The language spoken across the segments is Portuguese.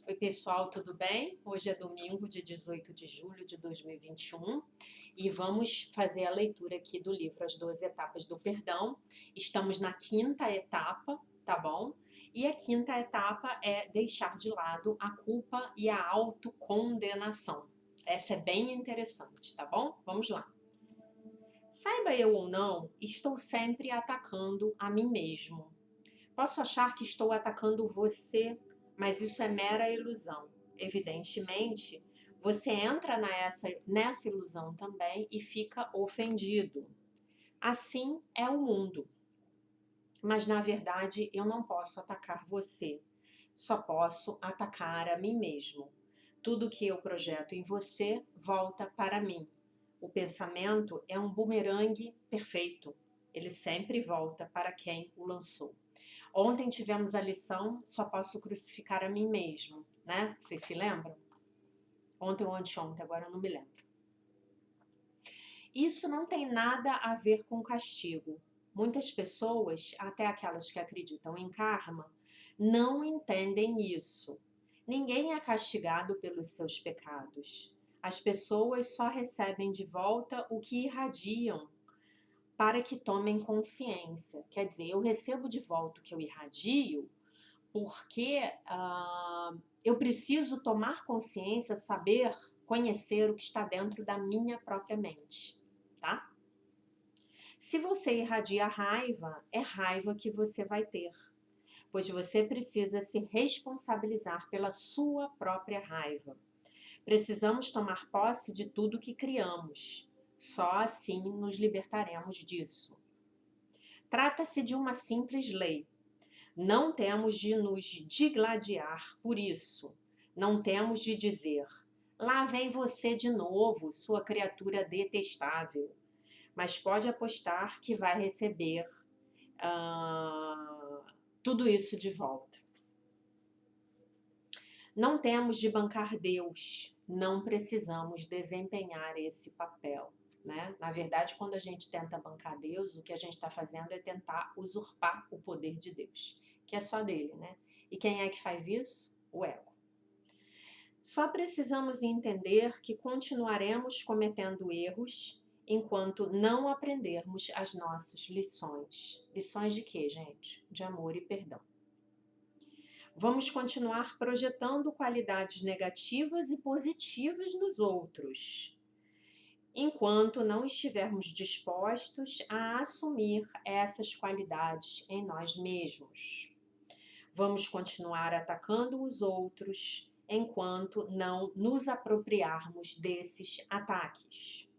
Oi pessoal, tudo bem? Hoje é domingo, dia 18 de julho de 2021 e vamos fazer a leitura aqui do livro As 12 Etapas do Perdão. Estamos na quinta etapa, tá bom? E a quinta etapa é deixar de lado a culpa e a autocondenação. Essa é bem interessante, tá bom? Vamos lá. Saiba eu ou não, estou sempre atacando a mim mesmo. Posso achar que estou atacando você, mas isso é mera ilusão. Evidentemente, você entra nessa ilusão também e fica ofendido. Assim é o mundo. Mas na verdade eu não posso atacar você, só posso atacar a mim mesmo. Tudo que eu projeto em você volta para mim. O pensamento é um bumerangue perfeito. Ele sempre volta para quem o lançou. Ontem tivemos a lição, só posso crucificar a mim mesmo, né? Vocês se lembram? Ontem ou anteontem, agora eu não me lembro. Isso não tem nada a ver com castigo. Muitas pessoas, até aquelas que acreditam em karma, não entendem isso. Ninguém é castigado pelos seus pecados. As pessoas só recebem de volta o que irradiam para que tomem consciência. Quer dizer, eu recebo de volta o que eu irradio porque eu preciso tomar consciência, saber, conhecer o que está dentro da minha própria mente, tá? Se você irradia raiva, é raiva que você vai ter, pois você precisa se responsabilizar pela sua própria raiva. Precisamos tomar posse de tudo que criamos, só assim nos libertaremos disso. Trata-se de uma simples lei. Não temos de nos digladiar por isso. Não temos de dizer, lá vem você de novo, sua criatura detestável. Mas pode apostar que vai receber tudo isso de volta. Não temos de bancar Deus, não precisamos desempenhar esse papel. Né? Na verdade, quando a gente tenta bancar Deus, o que a gente está fazendo é tentar usurpar o poder de Deus, que é só dele, né? E quem é que faz isso? O ego. Só precisamos entender que continuaremos cometendo erros enquanto não aprendermos as nossas lições. Lições de quê, gente? De amor e perdão. Vamos continuar projetando qualidades negativas e positivas nos outros, enquanto não estivermos dispostos a assumir essas qualidades em nós mesmos. Vamos continuar atacando os outros enquanto não nos apropriarmos desses ataques.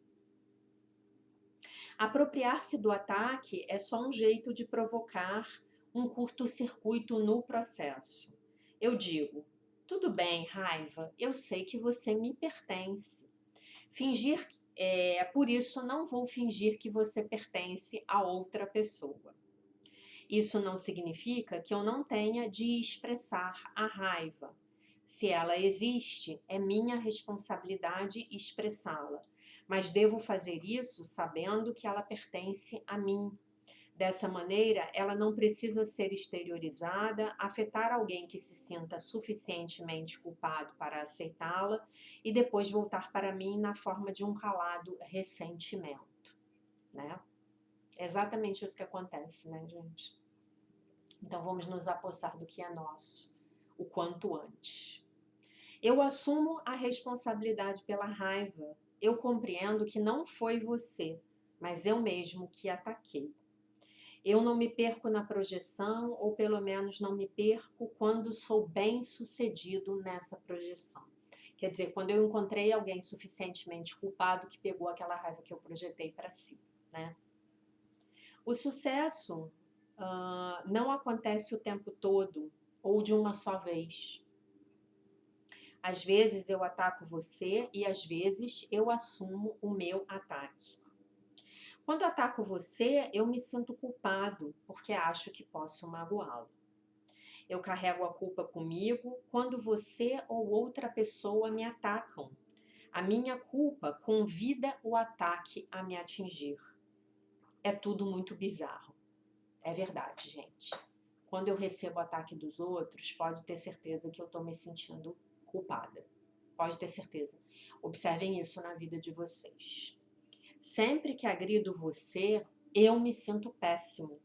Apropriar-se do ataque é só um jeito de provocar um curto-circuito no processo. Eu digo, tudo bem, raiva, eu sei que você me pertence. Por isso não vou fingir que você pertence a outra pessoa. Isso não significa que eu não tenha de expressar a raiva. Se ela existe, é minha responsabilidade expressá-la, mas devo fazer isso sabendo que ela pertence a mim. Dessa maneira, ela não precisa ser exteriorizada, afetar alguém que se sinta suficientemente culpado para aceitá-la e depois voltar para mim na forma de um calado ressentimento, né? É exatamente isso que acontece, né, gente? Então vamos nos apossar do que é nosso, o quanto antes. Eu assumo a responsabilidade pela raiva. Eu compreendo que não foi você, mas eu mesmo que ataquei. Eu não me perco na projeção, ou pelo menos não me perco quando sou bem-sucedido nessa projeção. Quer dizer, quando eu encontrei alguém suficientemente culpado que pegou aquela raiva que eu projetei para si, né? O sucesso não acontece o tempo todo ou de uma só vez. Às vezes eu ataco você e às vezes eu assumo o meu ataque. Quando ataco você, eu me sinto culpado porque acho que posso magoá-lo. Eu carrego a culpa comigo quando você ou outra pessoa me atacam. A minha culpa convida o ataque a me atingir. É tudo muito bizarro. É verdade, gente. quando eu recebo ataque dos outros, pode ter certeza que eu estou me sentindo culpada. Pode ter certeza. Observem isso na vida de vocês. Sempre que agrido você, eu me sinto péssimo.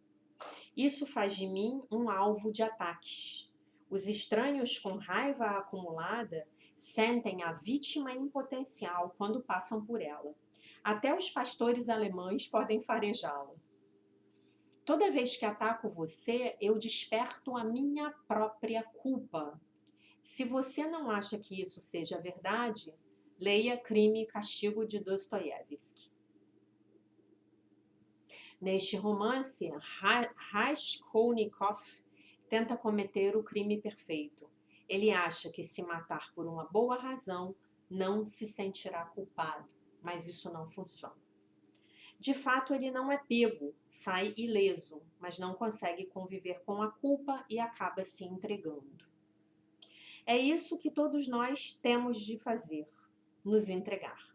Isso faz de mim um alvo de ataques. Os estranhos com raiva acumulada sentem a vítima em potencial quando passam por ela. Até os pastores alemães podem farejá-la. Toda vez que ataco você, eu desperto a minha própria culpa. Se você não acha que isso seja verdade, leia Crime e Castigo de Dostoiévski. Neste romance, Raskolnikov tenta cometer o crime perfeito. Ele acha que se matar por uma boa razão, não se sentirá culpado, mas isso não funciona. De fato, ele não é pego, sai ileso, mas não consegue conviver com a culpa e acaba se entregando. É isso que todos nós temos de fazer, nos entregar.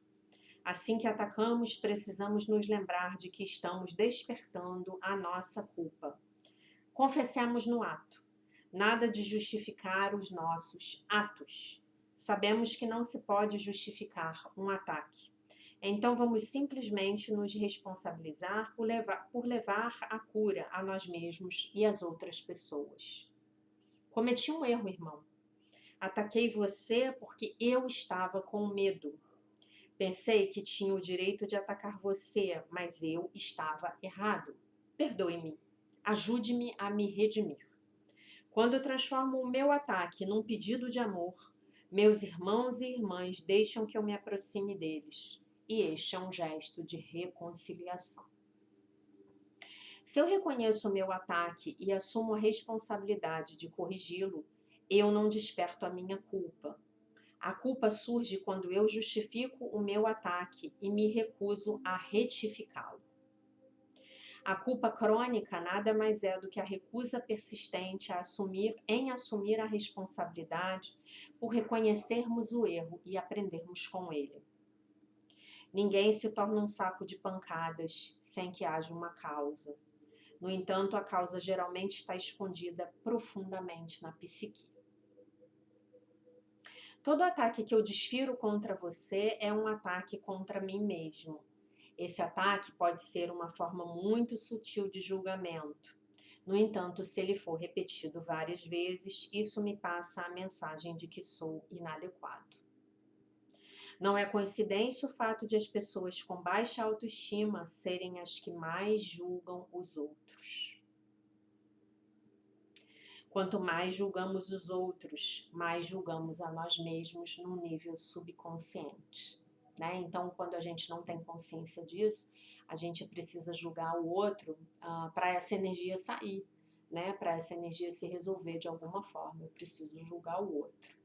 Assim que atacamos, precisamos nos lembrar de que estamos despertando a nossa culpa. Confessemos no ato. Nada de justificar os nossos atos. Sabemos que não se pode justificar um ataque. Então vamos simplesmente nos responsabilizar por levar a cura a nós mesmos e às outras pessoas. Cometi um erro, irmão. Ataquei você porque eu estava com medo. Pensei que tinha o direito de atacar você, mas eu estava errado. Perdoe-me. Ajude-me a me redimir. Quando eu transformo o meu ataque num pedido de amor, meus irmãos e irmãs deixam que eu me aproxime deles. E este é um gesto de reconciliação. Se eu reconheço o meu ataque e assumo a responsabilidade de corrigi-lo, eu não desperto a minha culpa. A culpa surge quando eu justifico o meu ataque e me recuso a retificá-lo. A culpa crônica nada mais é do que a recusa persistente em assumir a responsabilidade por reconhecermos o erro e aprendermos com ele. Ninguém se torna um saco de pancadas sem que haja uma causa. No entanto, a causa geralmente está escondida profundamente na psique. Todo ataque que eu desfiro contra você é um ataque contra mim mesmo. Esse ataque pode ser uma forma muito sutil de julgamento. No entanto, se ele for repetido várias vezes, isso me passa a mensagem de que sou inadequado. Não é coincidência o fato de as pessoas com baixa autoestima serem as que mais julgam os outros. Quanto mais julgamos os outros, mais julgamos a nós mesmos num nível subconsciente. Né? Então, quando a gente não tem consciência disso, a gente precisa julgar o outro para essa energia sair, né? Para essa energia se resolver de alguma forma. Eu preciso julgar o outro.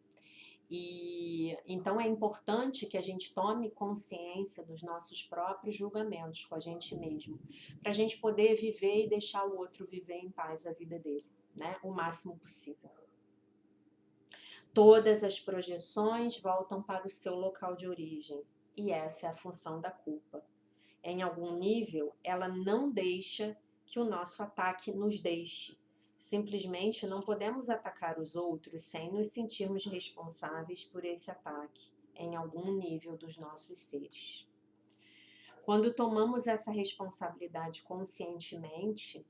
E então é importante que a gente tome consciência dos nossos próprios julgamentos com a gente mesmo, para a gente poder viver e deixar o outro viver em paz a vida dele, né? O máximo possível. Todas as projeções voltam para o seu local de origem, e essa é a função da culpa. Em algum nível, ela não deixa que o nosso ataque nos deixe. Simplesmente não podemos atacar os outros sem nos sentirmos responsáveis por esse ataque, em algum nível dos nossos seres. Quando tomamos essa responsabilidade conscientemente,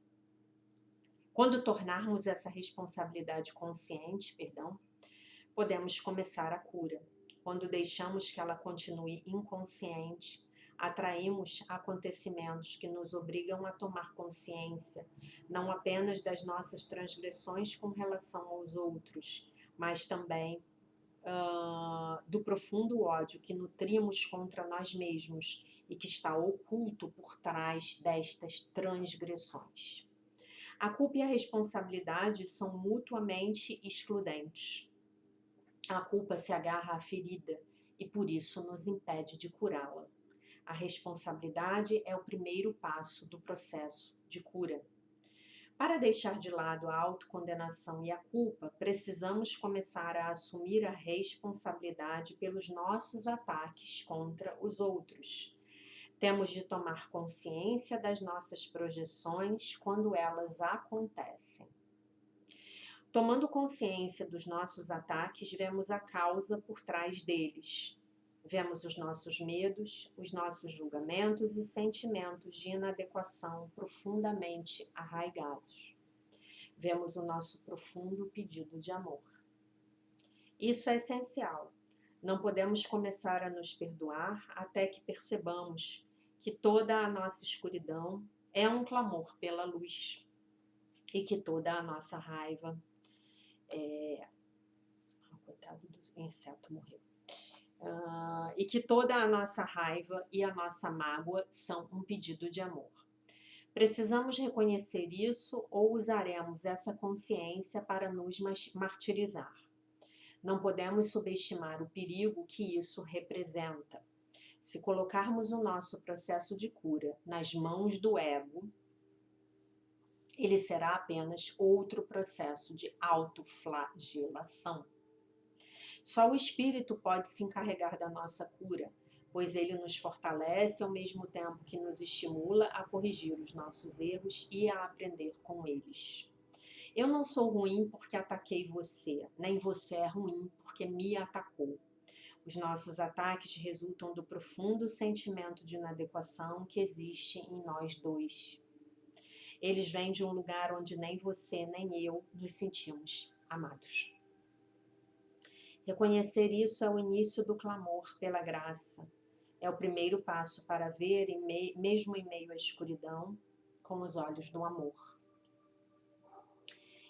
quando tornarmos essa responsabilidade consciente, podemos começar a cura. Quando deixamos que ela continue inconsciente, atraímos acontecimentos que nos obrigam a tomar consciência, não apenas das nossas transgressões com relação aos outros, mas também do profundo ódio que nutrimos contra nós mesmos e que está oculto por trás destas transgressões. A culpa e a responsabilidade são mutuamente excludentes. A culpa se agarra à ferida e por isso nos impede de curá-la. A responsabilidade é o primeiro passo do processo de cura. Para deixar de lado a autocondenação e a culpa, precisamos começar a assumir a responsabilidade pelos nossos ataques contra os outros. Temos de tomar consciência das nossas projeções quando elas acontecem. Tomando consciência dos nossos ataques, vemos a causa por trás deles. Vemos os nossos medos, os nossos julgamentos e sentimentos de inadequação profundamente arraigados. Vemos o nosso profundo pedido de amor. Isso é essencial. Não podemos começar a nos perdoar até que percebamos que toda a nossa escuridão é um clamor pela luz e que toda a nossa raiva coitado do inseto morreu. E que toda a nossa raiva e a nossa mágoa são um pedido de amor. Precisamos reconhecer isso ou usaremos essa consciência para nos martirizar. Não podemos subestimar o perigo que isso representa. Se colocarmos o nosso processo de cura nas mãos do ego, ele será apenas outro processo de autoflagelação. Só o Espírito pode se encarregar da nossa cura, pois ele nos fortalece ao mesmo tempo que nos estimula a corrigir os nossos erros e a aprender com eles. Eu não sou ruim porque ataquei você, nem você é ruim porque me atacou. Os nossos ataques resultam do profundo sentimento de inadequação que existe em nós dois. Eles vêm de um lugar onde nem você nem eu nos sentimos amados. Reconhecer isso é o início do clamor pela graça. É o primeiro passo para ver, mesmo em meio à escuridão, com os olhos do amor.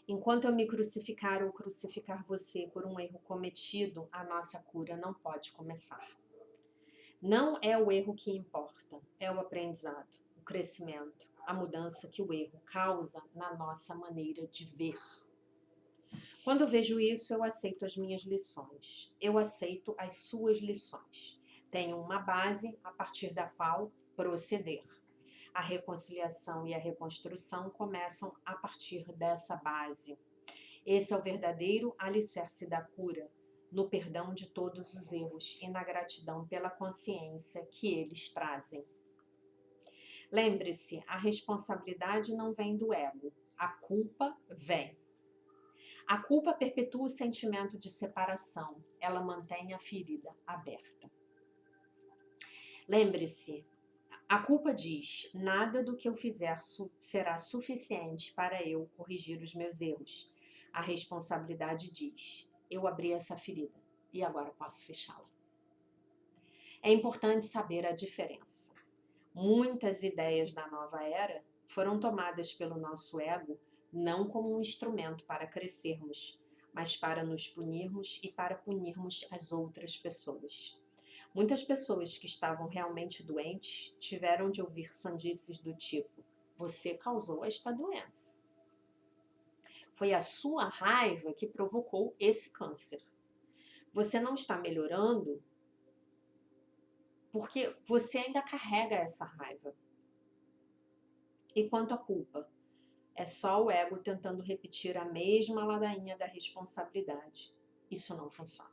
Enquanto eu me crucificar ou crucificar você por um erro cometido, a nossa cura não pode começar. Não é o erro que importa, é o aprendizado, o crescimento, a mudança que o erro causa na nossa maneira de ver. Quando eu vejo isso, eu aceito as minhas lições. Eu aceito as suas lições. Tenho uma base a partir da qual proceder. A reconciliação e a reconstrução começam a partir dessa base. Esse é o verdadeiro alicerce da cura, no perdão de todos os erros e na gratidão pela consciência que eles trazem. Lembre-se, a responsabilidade não vem do ego, a culpa vem. A culpa perpetua o sentimento de separação, ela mantém a ferida aberta. Lembre-se, a culpa diz, nada do que eu fizer será suficiente para eu corrigir os meus erros. A responsabilidade diz, eu abri essa ferida e agora posso fechá-la. É importante saber a diferença. Muitas ideias da nova era foram tomadas pelo nosso ego não como um instrumento para crescermos, mas para nos punirmos e para punirmos as outras pessoas. Muitas pessoas que estavam realmente doentes tiveram de ouvir sandices do tipo, você causou esta doença. Foi a sua raiva que provocou esse câncer. Você não está melhorando porque você ainda carrega essa raiva. E quanto à culpa? É só o ego tentando repetir a mesma ladainha da responsabilidade. Isso não funciona.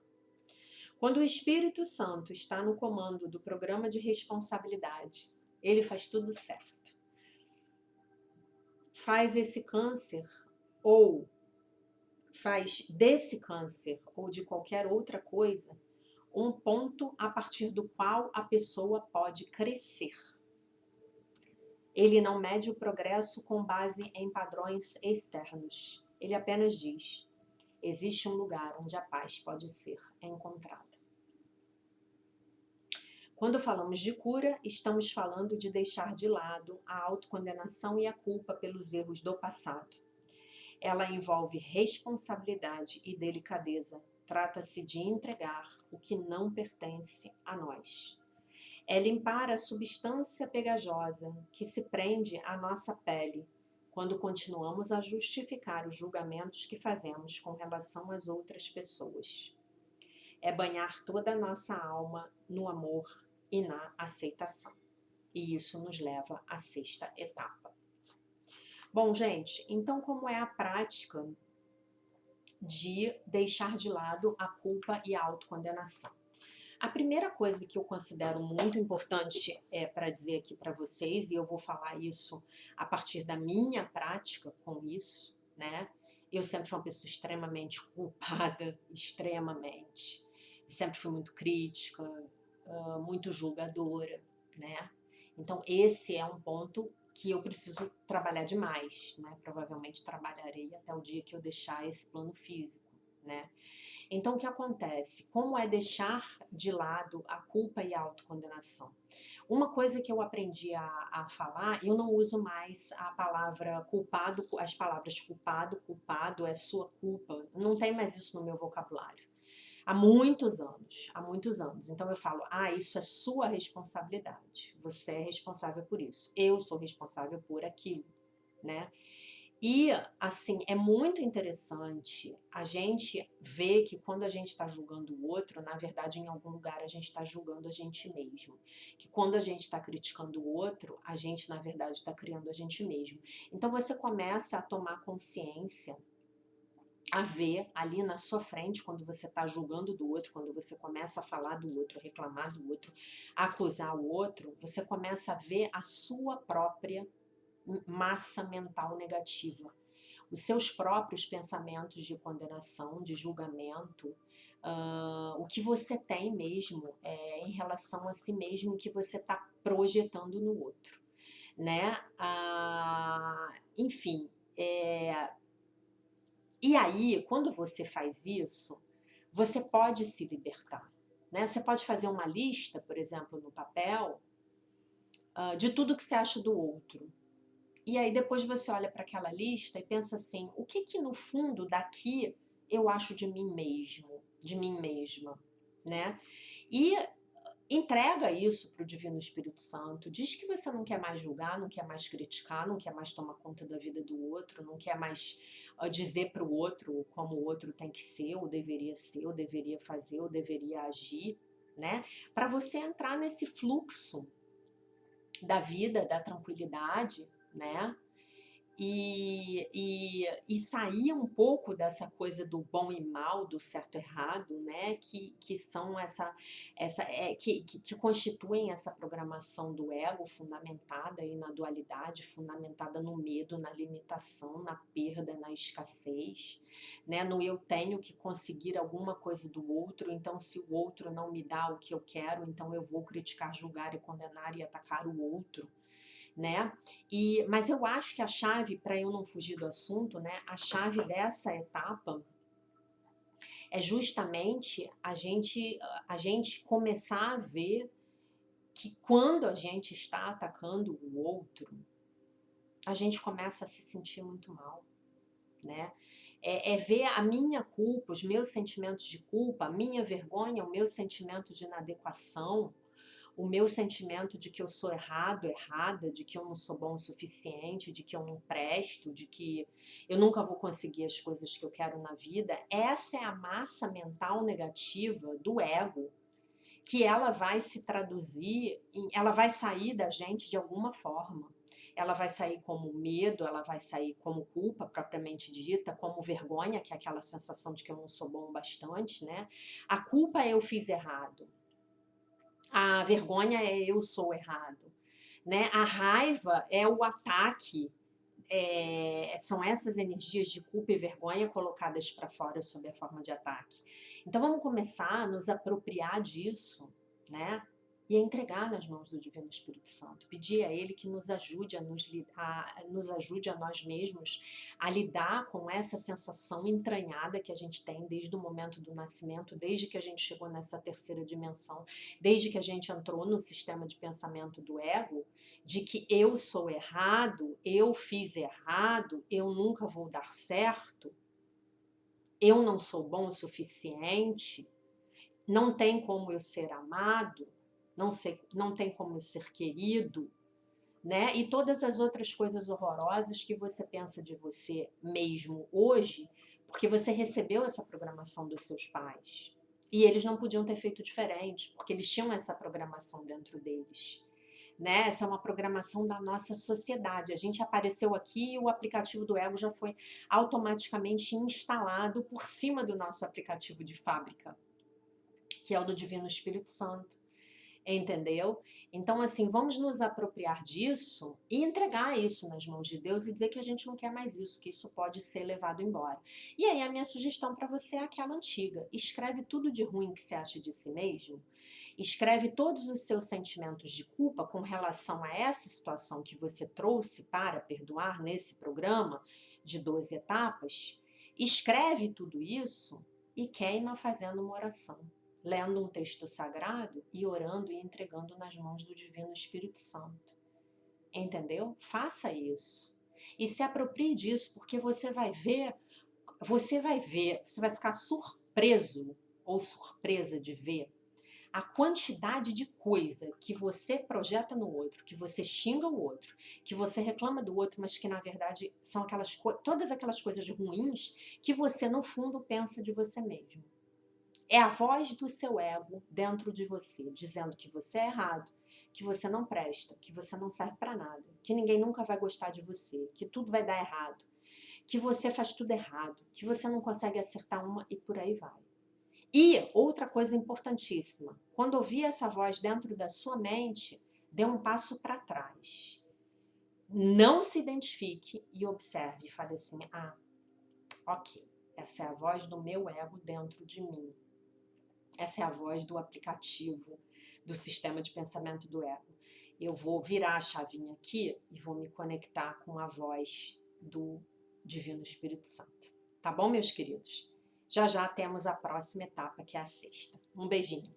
Quando o Espírito Santo está no comando do programa de responsabilidade, ele faz tudo certo. Faz esse câncer ou faz desse câncer ou de qualquer outra coisa um ponto a partir do qual a pessoa pode crescer. Ele não mede o progresso com base em padrões externos. Ele apenas diz, existe um lugar onde a paz pode ser encontrada. Quando falamos de cura, estamos falando de deixar de lado a autocondenação e a culpa pelos erros do passado. Ela envolve responsabilidade e delicadeza. Trata-se de entregar o que não pertence a nós. É limpar a substância pegajosa que se prende à nossa pele quando continuamos a justificar os julgamentos que fazemos com relação às outras pessoas. É banhar toda a nossa alma no amor e na aceitação. E isso nos leva à sexta etapa. Bom, gente, então como é a prática de deixar de lado a culpa e a autocondenação? A primeira coisa que eu considero muito importante para dizer aqui para vocês, e eu vou falar isso a partir da minha prática com isso, né? Eu sempre fui uma pessoa extremamente culpada, extremamente. Sempre fui muito crítica, muito julgadora, né? Então esse é um ponto que eu preciso trabalhar demais, né? Provavelmente trabalharei até o dia que eu deixar esse plano físico, né? Então o que acontece? Como é deixar de lado a culpa e a autocondenação? Uma coisa que eu aprendi a falar, eu não uso mais a palavra culpado, as palavras culpado, culpado, é sua culpa, não tem mais isso no meu vocabulário. Há muitos anos, há muitos anos. Então eu falo, isso é sua responsabilidade, você é responsável por isso, eu sou responsável por aquilo, né? E, assim, é muito interessante a gente ver que quando a gente está julgando o outro, na verdade, em algum lugar a gente está julgando a gente mesmo. Que quando a gente está criticando o outro, a gente, na verdade, está criando a gente mesmo. Então você começa a tomar consciência, a ver ali na sua frente, quando você está julgando do outro, quando você começa a falar do outro, reclamar do outro, acusar o outro, você começa a ver a sua própria massa mental negativa, os seus próprios pensamentos de condenação, de julgamento, o que você tem mesmo em relação a si mesmo, que você está projetando no outro, né? Enfim, e aí, quando você faz isso, você pode se libertar, né? Você pode fazer uma lista, por exemplo, no papel, de tudo que você acha do outro. E aí depois você olha para aquela lista e pensa assim, o que que no fundo daqui eu acho de mim mesmo, de mim mesma, né? E entrega isso para o Divino Espírito Santo, diz que você não quer mais julgar, não quer mais criticar, não quer mais tomar conta da vida do outro, não quer mais dizer para o outro como o outro tem que ser, ou deveria fazer, ou deveria agir, né? Para você entrar nesse fluxo da vida, da tranquilidade, né? E sair um pouco dessa coisa do bom e mal, do certo e errado, né? Que são que constituem essa programação do ego fundamentada aí na dualidade, fundamentada no medo, na limitação, na perda, na escassez, né? No eu tenho que conseguir alguma coisa do outro, então se o outro não me dá o que eu quero, então eu vou criticar, julgar e condenar e atacar o outro, né? Mas eu acho que a chave, para eu não fugir do assunto, né? A chave dessa etapa é justamente a gente começar a ver que quando a gente está atacando o outro, a gente começa a se sentir muito mal, né? É ver a minha culpa, os meus sentimentos de culpa, a minha vergonha, o meu sentimento de inadequação, o meu sentimento de que eu sou errado, errada, de que eu não sou bom o suficiente, de que eu não presto, de que eu nunca vou conseguir as coisas que eu quero na vida, essa é a massa mental negativa do ego, que ela vai se traduzir, ela vai sair da gente de alguma forma. Ela vai sair como medo, ela vai sair como culpa propriamente dita, como vergonha, que é aquela sensação de que eu não sou bom o bastante, né? A culpa é eu fiz errado. A vergonha é eu sou errado, né? A raiva é o ataque, são essas energias de culpa e vergonha colocadas para fora sob a forma de ataque. Então vamos começar a nos apropriar disso, né? E a entregar nas mãos do Divino Espírito Santo, pedir a Ele que nos ajude nos ajude a nós mesmos a lidar com essa sensação entranhada que a gente tem desde o momento do nascimento, desde que a gente chegou nessa terceira dimensão, desde que a gente entrou no sistema de pensamento do ego, de que eu sou errado, eu fiz errado, eu nunca vou dar certo, eu não sou bom o suficiente, não tem como eu ser amado, não tem como eu ser querido, né? E todas as outras coisas horrorosas que você pensa de você mesmo hoje, porque você recebeu essa programação dos seus pais. E eles não podiam ter feito diferente, porque eles tinham essa programação dentro deles, né? Essa é uma programação da nossa sociedade. A gente apareceu aqui e o aplicativo do ego já foi automaticamente instalado por cima do nosso aplicativo de fábrica, que é o do Divino Espírito Santo. Entendeu? Então, assim, vamos nos apropriar disso e entregar isso nas mãos de Deus e dizer que a gente não quer mais isso, que isso pode ser levado embora. E aí a minha sugestão para você é aquela antiga. Escreve tudo de ruim que você acha de si mesmo. Escreve todos os seus sentimentos de culpa com relação a essa situação que você trouxe para perdoar nesse programa de 12 etapas. Escreve tudo isso e queima fazendo uma oração, lendo um texto sagrado e orando e entregando nas mãos do Divino Espírito Santo. Entendeu? Faça isso. E se aproprie disso, porque você vai ver, você vai ficar surpreso ou surpresa de ver a quantidade de coisa que você projeta no outro, que você xinga o outro, que você reclama do outro, mas que na verdade são todas aquelas coisas ruins que você no fundo pensa de você mesmo. É a voz do seu ego dentro de você, dizendo que você é errado, que você não presta, que você não serve para nada, que ninguém nunca vai gostar de você, que tudo vai dar errado, que você faz tudo errado, que você não consegue acertar uma e por aí vai. E outra coisa importantíssima, quando ouvir essa voz dentro da sua mente, dê um passo para trás. Não se identifique e observe, fale assim, ok, essa é a voz do meu ego dentro de mim. Essa é a voz do aplicativo, do sistema de pensamento do ego. Eu vou virar a chavinha aqui e vou me conectar com a voz do Divino Espírito Santo. Tá bom, meus queridos? Já já temos a próxima etapa, que é a sexta. Um beijinho.